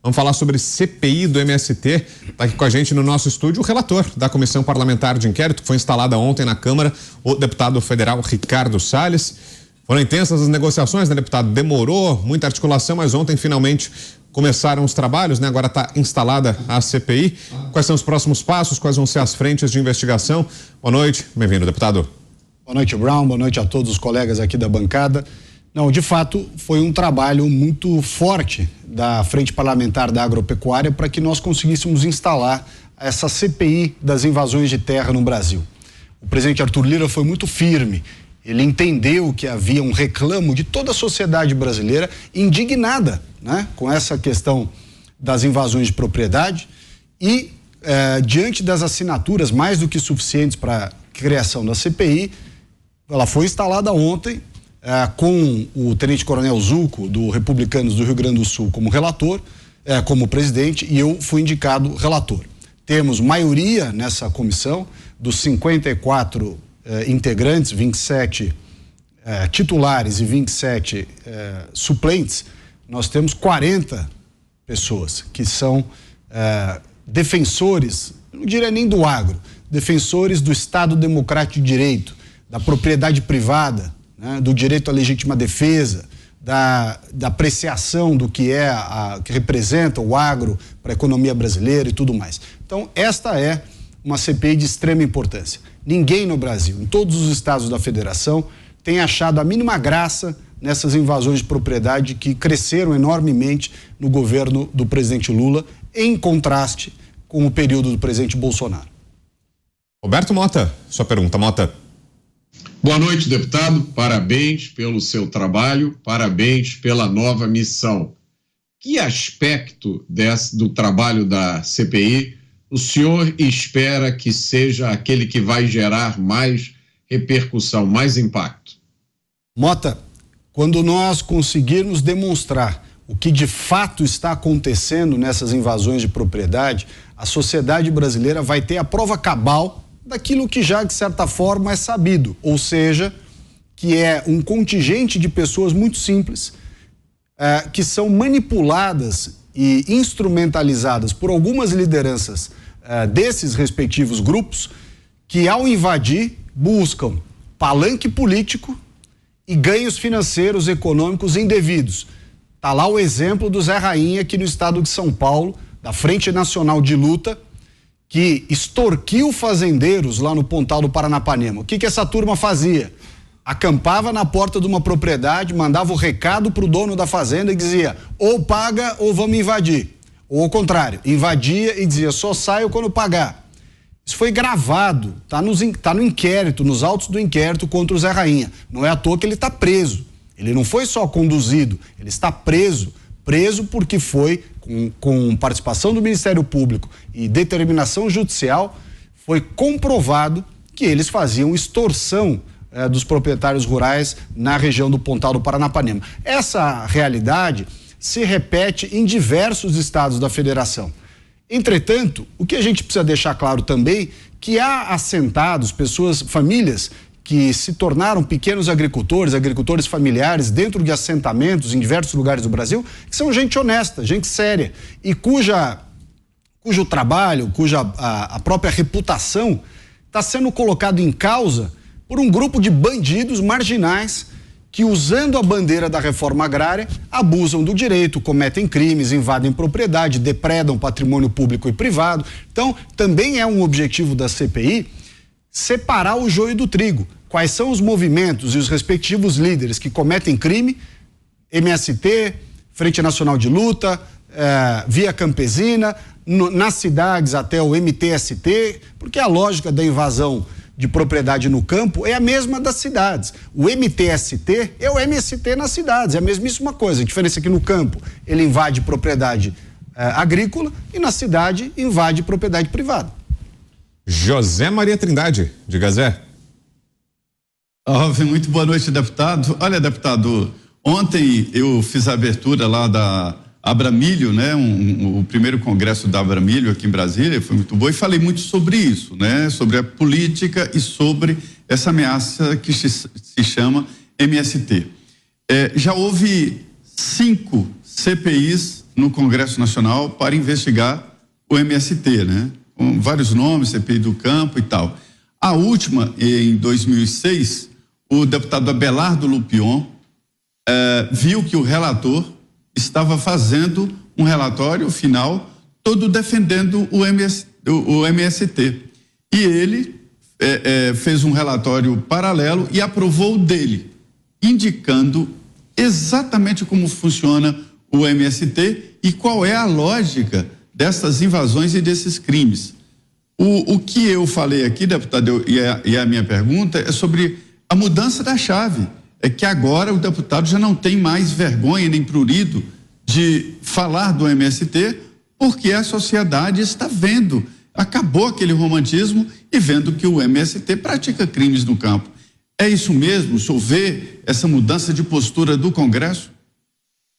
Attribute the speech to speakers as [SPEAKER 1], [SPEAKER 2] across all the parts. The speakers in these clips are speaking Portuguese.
[SPEAKER 1] Vamos falar sobre CPI do MST. Está aqui com a gente no nosso estúdio o relator da Comissão Parlamentar de Inquérito, que foi instalada ontem na Câmara, o deputado federal Ricardo Salles. Foram intensas as negociações, né, deputado? Demorou, muita articulação, mas ontem finalmente começaram os trabalhos, né? Agora está instalada a CPI. Quais são os próximos passos? Quais vão ser as frentes de investigação? Boa noite, bem-vindo, deputado.
[SPEAKER 2] Boa noite, Brown. Boa noite a todos os colegas aqui da bancada. Não, de fato, foi um trabalho muito forte da Frente Parlamentar da Agropecuária para que nós conseguíssemos instalar essa CPI das invasões de terra no Brasil. O presidente Arthur Lira foi muito firme. Ele entendeu que havia um reclamo de toda a sociedade brasileira indignada, né, com essa questão das invasões de propriedade e, diante das assinaturas mais do que suficientes para a criação da CPI, ela foi instalada ontem, com o tenente-coronel Zuco, do Republicanos do Rio Grande do Sul, como relator, como presidente, e eu fui indicado relator. Temos maioria nessa comissão, dos 54 integrantes, 27 titulares e 27 suplentes, nós temos 40 pessoas que são defensores, não diria nem do agro, defensores do Estado Democrático de Direito, da propriedade privada, né, do direito à legítima defesa, da apreciação do que que representa o agro para a economia brasileira e tudo mais. Então, esta é uma CPI de extrema importância. Ninguém no Brasil, em todos os estados da federação, tem achado a mínima graça nessas invasões de propriedade que cresceram enormemente no governo do presidente Lula, em contraste com o período do presidente Bolsonaro.
[SPEAKER 1] Roberto Mota, sua pergunta, Mota.
[SPEAKER 3] Boa noite, deputado. Parabéns pelo seu trabalho, parabéns pela nova missão. Que aspecto do trabalho da CPI o senhor espera que seja aquele que vai gerar mais repercussão, mais impacto?
[SPEAKER 2] Mota, quando nós conseguirmos demonstrar o que de fato está acontecendo nessas invasões de propriedade, a sociedade brasileira vai ter a prova cabal daquilo que já, de certa forma, é sabido, ou seja, que é um contingente de pessoas muito simples, que são manipuladas e instrumentalizadas por algumas lideranças desses respectivos grupos, que ao invadir buscam palanque político e ganhos financeiros, econômicos indevidos. Está lá o exemplo do Zé Rainha aqui no estado de São Paulo, da Frente Nacional de Luta, que extorquiu fazendeiros lá no Pontal do Paranapanema. O que essa turma fazia? Acampava na porta de uma propriedade, mandava o recado para o dono da fazenda e dizia: ou paga ou vamos invadir. Ou ao contrário, invadia e dizia: só saio quando pagar. Isso foi gravado, tá no inquérito, nos autos do inquérito contra o Zé Rainha. Não é à toa que ele está preso. Ele não foi só conduzido, ele está preso porque foi, com participação do Ministério Público e determinação judicial, foi comprovado que eles faziam extorsão dos proprietários rurais na região do Pontal do Paranapanema. Essa realidade se repete em diversos estados da federação. Entretanto, o que a gente precisa deixar claro também, que há assentados, famílias que se tornaram pequenos agricultores familiares dentro de assentamentos em diversos lugares do Brasil, que são gente honesta, gente séria e cujo trabalho, a própria reputação está sendo colocado em causa por um grupo de bandidos marginais que, usando a bandeira da reforma agrária, abusam do direito, cometem crimes, invadem propriedade, depredam patrimônio público e privado. Então, também é um objetivo da CPI separar o joio do trigo. Quais são os movimentos e os respectivos líderes que cometem crime? MST, Frente Nacional de Luta, Via Campesina, nas cidades até o MTST, porque a lógica da invasão de propriedade no campo é a mesma das cidades. O MTST é o MST nas cidades, é a mesmíssima coisa. A diferença é que no campo ele invade propriedade agrícola e na cidade invade propriedade privada.
[SPEAKER 1] José Maria Trindade, de Gazé.
[SPEAKER 4] Muito boa noite, deputado. Olha, deputado, ontem eu fiz a abertura lá da Abramilho, né? O primeiro congresso da Abramilho aqui em Brasília, foi muito bom, e falei muito sobre isso, né? Sobre a política e sobre essa ameaça que se chama MST. Já houve 5 CPIs no Congresso Nacional para investigar o MST, né? Com vários nomes, CPI do Campo e tal. A última, em 2006, o deputado Abelardo Lupion viu que o relator estava fazendo um relatório final todo defendendo o MST. E ele fez um relatório paralelo e aprovou o dele, indicando exatamente como funciona o MST e qual é a lógica dessas invasões e desses crimes. O que eu falei aqui, deputado, e a minha pergunta é sobre a mudança da chave. É que agora o deputado já não tem mais vergonha nem prurido de falar do MST, porque a sociedade está vendo, acabou aquele romantismo e vendo que o MST pratica crimes no campo. É isso mesmo? O senhor vê essa mudança de postura do Congresso?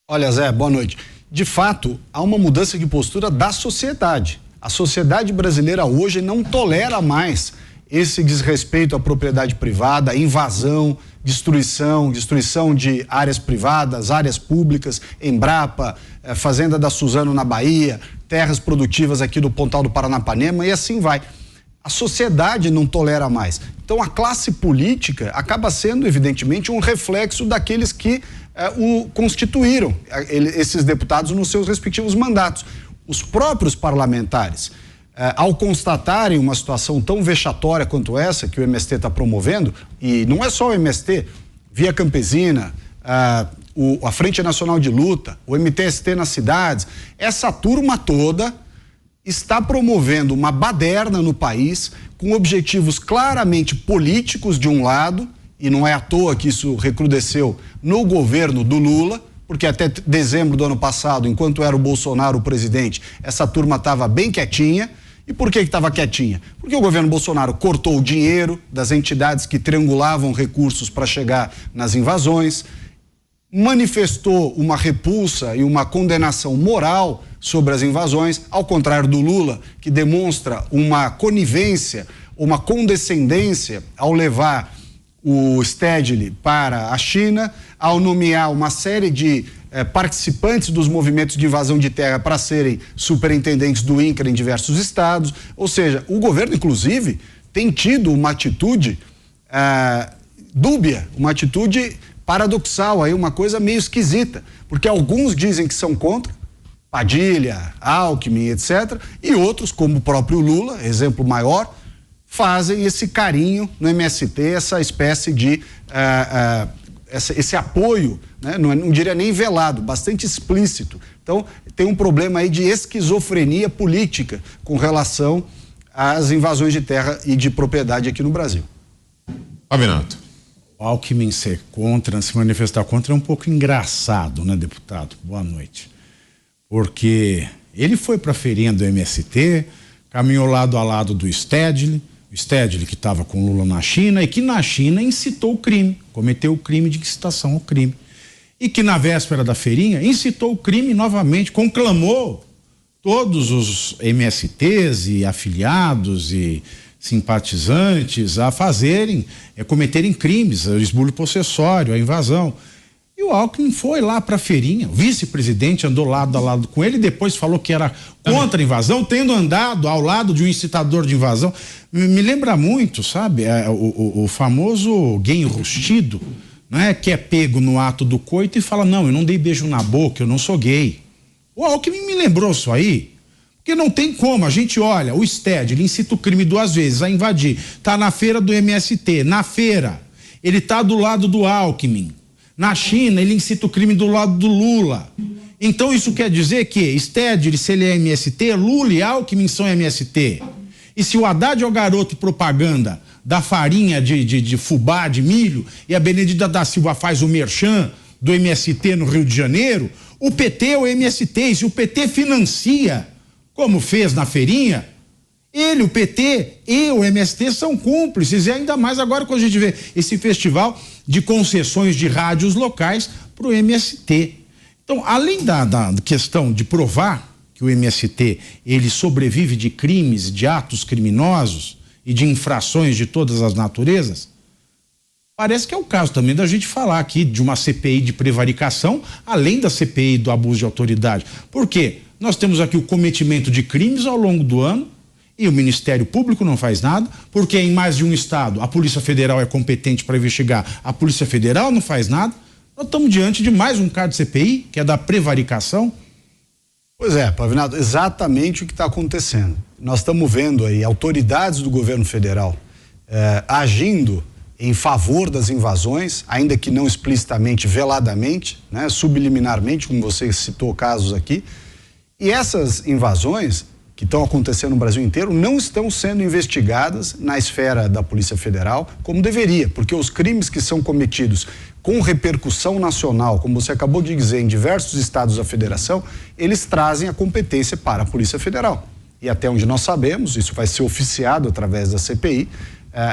[SPEAKER 2] Olha, Zé, boa noite. De fato, há uma mudança de postura da sociedade. A sociedade brasileira hoje não tolera mais esse desrespeito à propriedade privada, invasão, destruição de áreas privadas, áreas públicas, Embrapa, Fazenda da Suzano na Bahia, terras produtivas aqui do Pontal do Paranapanema e assim vai. A sociedade não tolera mais. Então a classe política acaba sendo, evidentemente, um reflexo daqueles que o constituíram, esses deputados nos seus respectivos mandatos. Os próprios parlamentares, ao constatarem uma situação tão vexatória quanto essa que o MST está promovendo, e não é só o MST, Via Campesina, a Frente Nacional de Luta, o MTST nas cidades, essa turma toda está promovendo uma baderna no país com objetivos claramente políticos de um lado, e não é à toa que isso recrudesceu no governo do Lula, porque até dezembro do ano passado, enquanto era o Bolsonaro o presidente, essa turma estava bem quietinha. E por que estava quietinha? Porque o governo Bolsonaro cortou o dinheiro das entidades que triangulavam recursos para chegar nas invasões, manifestou uma repulsa e uma condenação moral sobre as invasões, ao contrário do Lula, que demonstra uma conivência, uma condescendência ao levar o Stedley para a China, ao nomear uma série de participantes dos movimentos de invasão de terra para serem superintendentes do INCRA em diversos estados. Ou seja, o governo, inclusive, tem tido uma atitude dúbia, uma atitude paradoxal, aí, uma coisa meio esquisita, porque alguns dizem que são contra, Padilha, Alckmin, etc., e outros, como o próprio Lula, exemplo maior, fazem esse carinho no MST, essa espécie de esse apoio, né? Não diria nem velado, bastante explícito. Então, tem um problema aí de esquizofrenia política com relação às invasões de terra e de propriedade aqui no Brasil.
[SPEAKER 1] Abinato.
[SPEAKER 5] O Alckmin ser contra, se manifestar contra é um pouco engraçado, né, deputado? Boa noite. Porque ele foi para a feirinha do MST, caminhou lado a lado do Stedley, o Stedley que estava com Lula na China e que na China incitou o crime, cometeu o crime de incitação ao crime. E que na véspera da feirinha incitou o crime novamente, conclamou todos os MSTs e afiliados e simpatizantes a cometerem crimes, o esbulho possessório, a invasão. E o Alckmin foi lá para a feirinha, o vice-presidente andou lado a lado com ele, depois falou que era contra a invasão, tendo andado ao lado de um incitador de invasão. Me lembra muito, sabe, o famoso gay enrustido, né, que é pego no ato do coito e fala, não, eu não dei beijo na boca, eu não sou gay. O Alckmin me lembrou isso aí, porque não tem como, a gente olha, o Stedley, ele incita o crime 2 vezes, a invadir, tá na feira do MST, na feira, ele tá do lado do Alckmin. Na China, ele incita o crime do lado do Lula. Então, isso quer dizer que Stedley, se ele é MST, Lula e Alckmin são MST. E se o Haddad é o garoto propaganda da farinha de fubá, de milho, e a Benedita da Silva faz o merchan do MST no Rio de Janeiro, o PT é o MST. E se o PT financia, como fez na feirinha, ele, o PT e o MST são cúmplices, e ainda mais agora quando a gente vê esse festival de concessões de rádios locais para o MST. Então, além da questão de provar que o MST ele sobrevive de crimes, de atos criminosos e de infrações de todas as naturezas, Parece que é o caso também da gente falar aqui de uma CPI de prevaricação, além da CPI do abuso de autoridade. Por quê? Nós temos aqui o cometimento de crimes ao longo do ano e o Ministério Público não faz nada, porque em mais de um estado a Polícia Federal é competente para investigar, a Polícia Federal não faz nada. Nós estamos diante de mais um caso de CPI, que é da prevaricação.
[SPEAKER 2] Pois é, Pavinato, exatamente o que está acontecendo. Nós estamos vendo aí autoridades do governo federal agindo em favor das invasões, ainda que não explicitamente, veladamente, né, subliminarmente, como você citou casos aqui. E essas invasões que estão acontecendo no Brasil inteiro não estão sendo investigadas na esfera da Polícia Federal como deveria, porque os crimes que são cometidos com repercussão nacional, como você acabou de dizer, em diversos estados da federação, eles trazem a competência para a Polícia Federal. E até onde nós sabemos, isso vai ser oficiado através da CPI,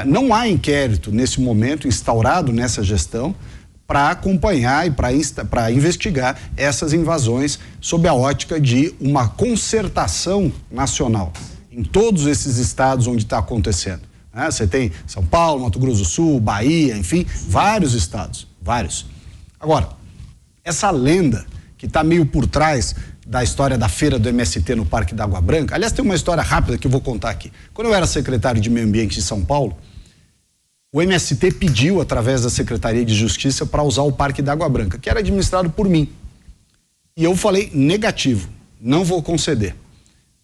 [SPEAKER 2] não há inquérito nesse momento instaurado nessa gestão para acompanhar e para investigar essas invasões sob a ótica de uma concertação nacional em todos esses estados onde está acontecendo. Você tem São Paulo, Mato Grosso do Sul, Bahia, enfim, vários estados, vários. Agora, essa lenda que está meio por trás da história da feira do MST no Parque da Água Branca, aliás, tem uma história rápida que eu vou contar aqui. Quando eu era secretário de Meio Ambiente de São Paulo, o MST pediu, através da Secretaria de Justiça, para usar o Parque da Água Branca, que era administrado por mim. E eu falei negativo, não vou conceder.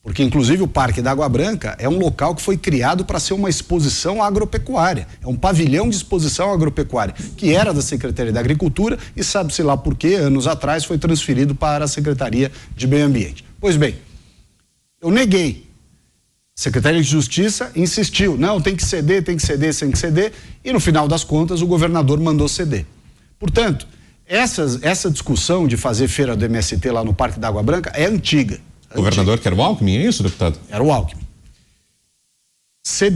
[SPEAKER 2] Porque, inclusive, o Parque da Água Branca é um local que foi criado para ser uma exposição agropecuária. É um pavilhão de exposição agropecuária, que era da Secretaria da Agricultura e sabe-se lá por quê, anos atrás, foi transferido para a Secretaria de Meio Ambiente. Pois bem, eu neguei. A Secretaria de Justiça insistiu, não, tem que ceder, e no final das contas o governador mandou ceder. Portanto, essa discussão de fazer feira do MST lá no Parque da Água Branca é antiga.
[SPEAKER 1] O governador que era o Alckmin, é isso, deputado?
[SPEAKER 2] Era o Alckmin.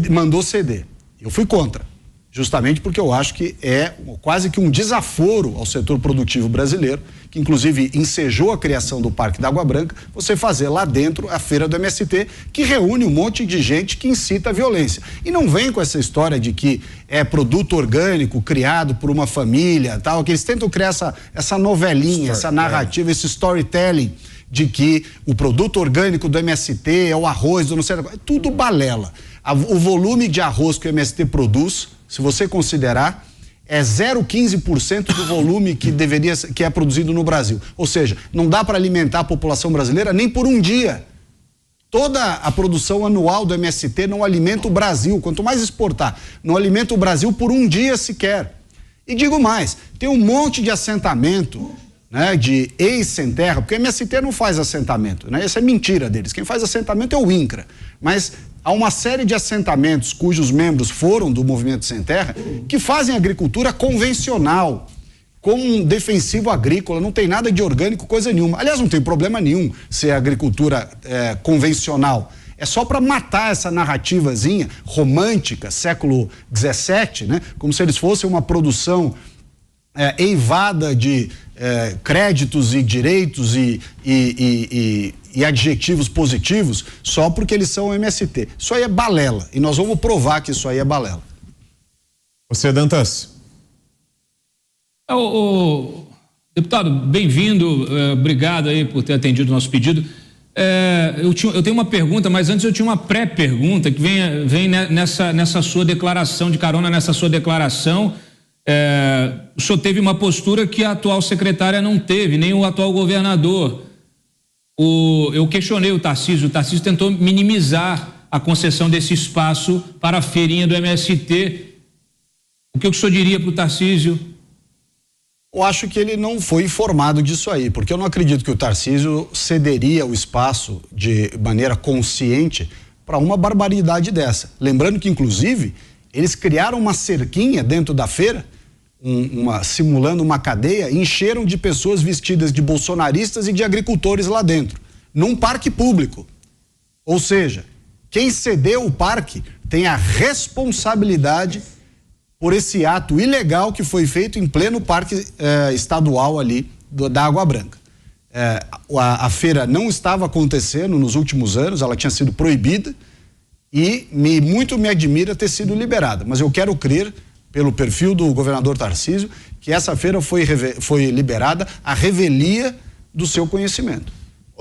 [SPEAKER 2] Mandou ceder. Eu fui contra, justamente porque eu acho que é quase que um desaforo ao setor produtivo brasileiro, que inclusive ensejou a criação do Parque da Água Branca, você fazer lá dentro a feira do MST, que reúne um monte de gente que incita a violência. E não vem com essa história de que é produto orgânico criado por uma família, tal, que eles tentam criar essa novelinha, essa narrativa, esse storytelling de que o produto orgânico do MST é o arroz, do não sei, é tudo balela. O volume de arroz que o MST produz, se você considerar, é 0,15% do volume que é produzido no Brasil. Ou seja, não dá para alimentar a população brasileira nem por um dia. Toda a produção anual do MST não alimenta o Brasil, quanto mais exportar, não alimenta o Brasil por um dia sequer. E digo mais, tem um monte de assentamento, né, de ex-sem terra, porque o MST não faz assentamento, né? Essa é mentira deles. Quem faz assentamento é o INCRA. Mas há uma série de assentamentos cujos membros foram do movimento sem terra que fazem agricultura convencional, com um defensivo agrícola, não tem nada de orgânico, coisa nenhuma. Aliás, não tem problema nenhum ser agricultura convencional. É só para matar essa narrativazinha romântica, século XVII, né? Como se eles fossem uma produção eivada de créditos e direitos e adjetivos positivos só porque eles são MST. Isso aí é balela e nós vamos provar que isso aí é balela.
[SPEAKER 1] Você, Dantas.
[SPEAKER 6] Deputado, bem-vindo, obrigado aí por ter atendido o nosso pedido. Eu tenho uma pergunta, mas antes eu tinha uma pré-pergunta que vem nessa sua declaração, de carona nessa sua declaração. O senhor teve uma postura que a atual secretária não teve, nem o atual governador. Eu questionei o Tarcísio tentou minimizar a concessão desse espaço para a feirinha do MST. O que o senhor diria para o Tarcísio?
[SPEAKER 2] Eu acho que ele não foi informado disso aí, porque eu não acredito que o Tarcísio cederia o espaço de maneira consciente para uma barbaridade dessa. Lembrando que, inclusive, eles criaram uma cerquinha dentro da feira, simulando uma cadeia, e encheram de pessoas vestidas de bolsonaristas e de agricultores lá dentro, num parque público. Ou seja, quem cedeu o parque tem a responsabilidade por esse ato ilegal que foi feito em pleno parque estadual ali da Água Branca. A feira não estava acontecendo nos últimos anos, ela tinha sido proibida e muito me admira ter sido liberada, mas eu quero crer pelo perfil do governador Tarcísio, que essa feira foi liberada a revelia do seu conhecimento.